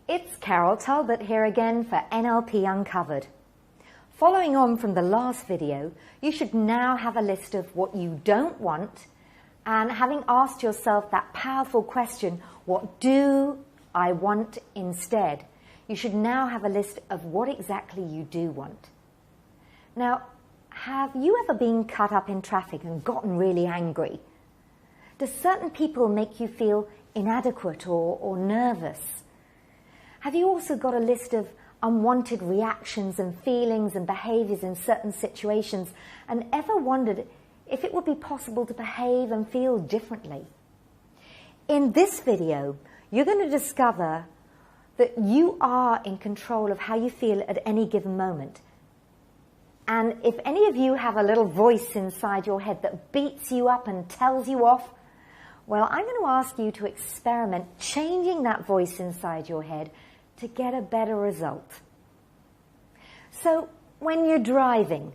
It's Carol Talbot here again for NLP Uncovered. Following on from the last video, you should now have a list of what you don't want, and having asked yourself that powerful question, what do I want instead? You should now have a list of what exactly you do want. Now, have you ever been cut up in traffic and gotten really angry? Do certain people make you feel inadequate or nervous? Have you also got a list of unwanted reactions and feelings and behaviours in certain situations, and ever wondered if it would be possible to behave and feel differently? In this video, you're going to discover that you are in control of how you feel at any given moment. And if any of you have a little voice inside your head that beats you up and tells you off, well, I'm going to ask you to experiment changing that voice inside your head to get a better result. So when you're driving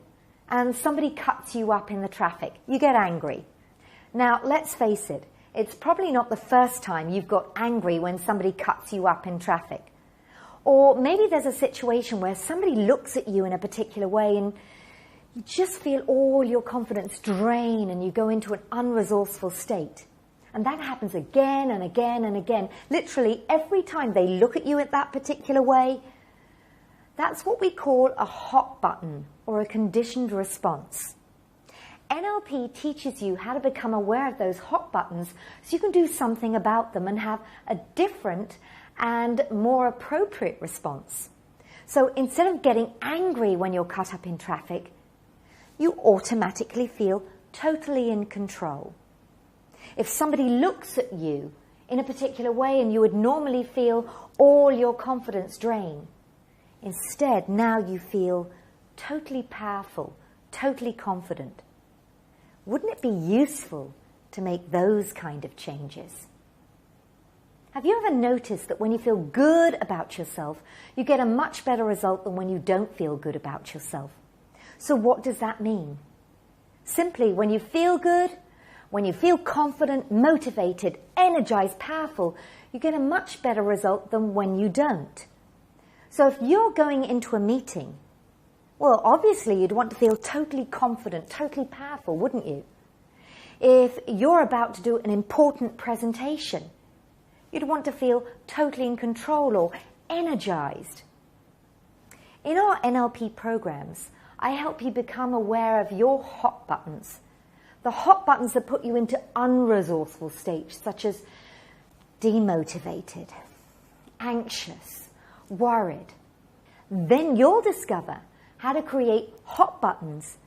and somebody cuts you up in the traffic, you get angry. Now, let's face it, it's probably not the first time you've got angry when somebody cuts you up in traffic. Or maybe there's a situation where somebody looks at you in a particular way and you just feel all your confidence drain and you go into an unresourceful state. And that happens again and again and again. Literally every time they look at you in that particular way, that's what we call a hot button or a conditioned response. NLP teaches you how to become aware of those hot buttons so you can do something about them and have a different and more appropriate response. So instead of getting angry when you're cut up in traffic, you automatically feel totally in control. If somebody looks at you in a particular way and you would normally feel all your confidence drain, instead now you feel totally powerful, totally confident. Wouldn't it be useful to make those kind of changes? Have you ever noticed that when you feel good about yourself, you get a much better result than when you don't feel good about yourself? So what does that mean? Simply, when you feel good, when you feel confident, motivated, energized, powerful, you get a much better result than when you don't. So if you're going into a meeting, well, obviously you'd want to feel totally confident, totally powerful, wouldn't you? If you're about to do an important presentation, you'd want to feel totally in control or energized. In our NLP programs, I help you become aware of your hot buttons. The hot buttons that put you into unresourceful states, such as demotivated, anxious, worried. Then you'll discover how to create hot buttons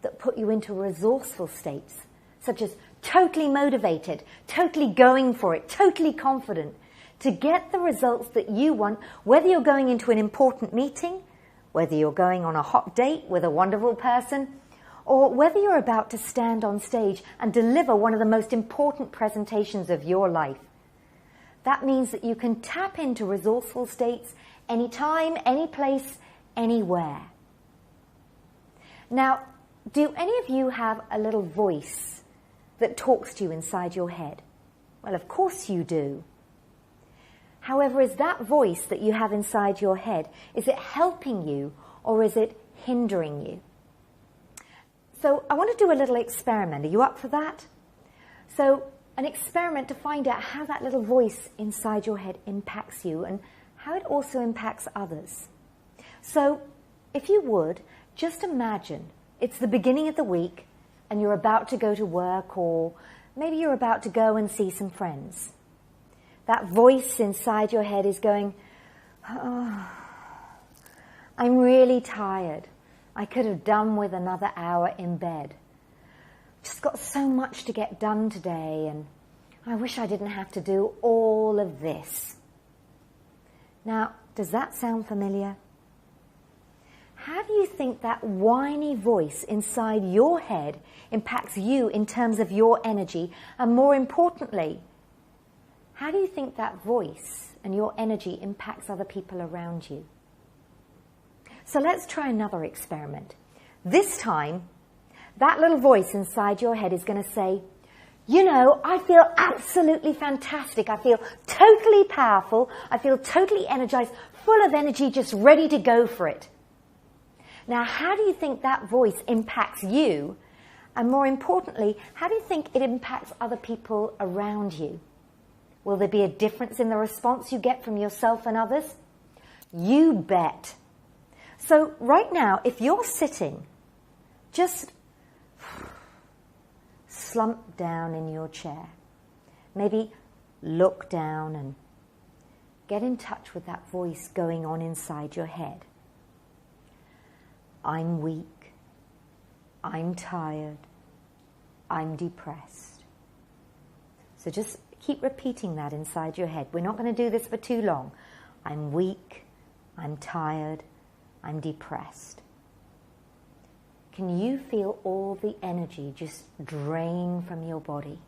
that put you into resourceful states, such as totally motivated, totally going for it, totally confident, to get the results that you want, whether you're going into an important meeting, whether you're going on a hot date with a wonderful person, or whether you're about to stand on stage and deliver one of the most important presentations of your life. That means that you can tap into resourceful states anytime, any place, anywhere. Now, do any of you have a little voice that talks to you inside your head? Well, of course you do. However, is that voice that you have inside your head, is it helping you or is it hindering you? So I want to do a little experiment. Are you up for that? So an experiment to find out how that little voice inside your head impacts you and how it also impacts others. So if you would, just imagine it's the beginning of the week and you're about to go to work, or maybe you're about to go and see some friends. That voice inside your head is going, oh, I'm really tired. I could have done with another hour in bed. Just got so much to get done today, and I wish I didn't have to do all of this. Now, does that sound familiar? How do you think that whiny voice inside your head impacts you in terms of your energy? And more importantly, how do you think that voice and your energy impacts other people around you? So let's try another experiment. This time, that little voice inside your head is going to say, you know, I feel absolutely fantastic. I feel totally powerful. I feel totally energized, full of energy, just ready to go for it. Now, how do you think that voice impacts you? And more importantly, how do you think it impacts other people around you? Will there be a difference in the response you get from yourself and others? You bet. So right now, if you're sitting, just slump down in your chair. Maybe look down and get in touch with that voice going on inside your head. I'm weak. I'm tired. I'm depressed. So just keep repeating that inside your head. We're not going to do this for too long. I'm weak. I'm tired. I'm depressed. Can you feel all the energy just drain from your body?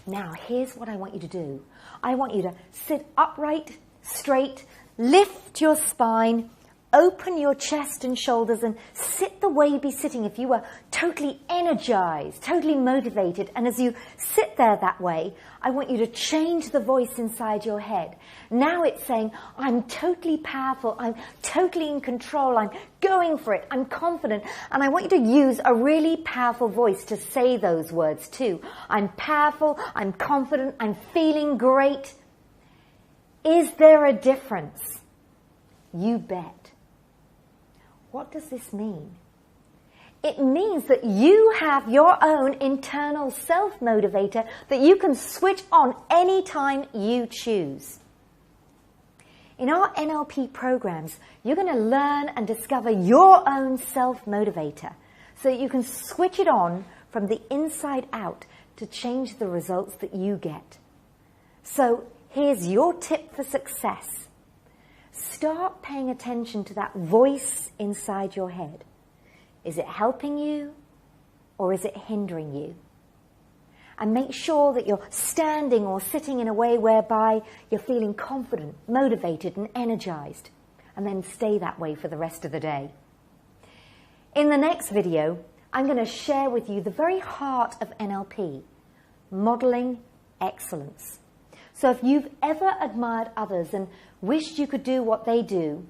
Now, here's what I want you to do. I want you to sit upright, straight, lift your spine, open your chest and shoulders, and sit the way you'd be sitting if you were totally energized, totally motivated. And as you sit there that way, I want you to change the voice inside your head. Now it's saying, I'm totally powerful, I'm totally in control, I'm going for it, I'm confident. And I want you to use a really powerful voice to say those words too. I'm powerful, I'm confident, I'm feeling great. Is there a difference? You bet. What does this mean? It means that you have your own internal self-motivator that you can switch on anytime you choose. In our NLP programs, you're going to learn and discover your own self-motivator so that you can switch it on from the inside out to change the results that you get. So here's your tip for success. Start paying attention to that voice inside your head. Is it helping you or is it hindering you? And make sure that you're standing or sitting in a way whereby you're feeling confident, motivated and energized. And then stay that way for the rest of the day. In the next video, I'm going to share with you the very heart of NLP, modeling excellence. So if you've ever admired others and wished you could do what they do,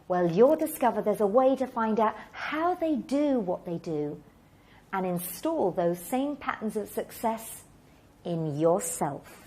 well, you'll discover there's a way to find out how they do what they do and install those same patterns of success in yourself.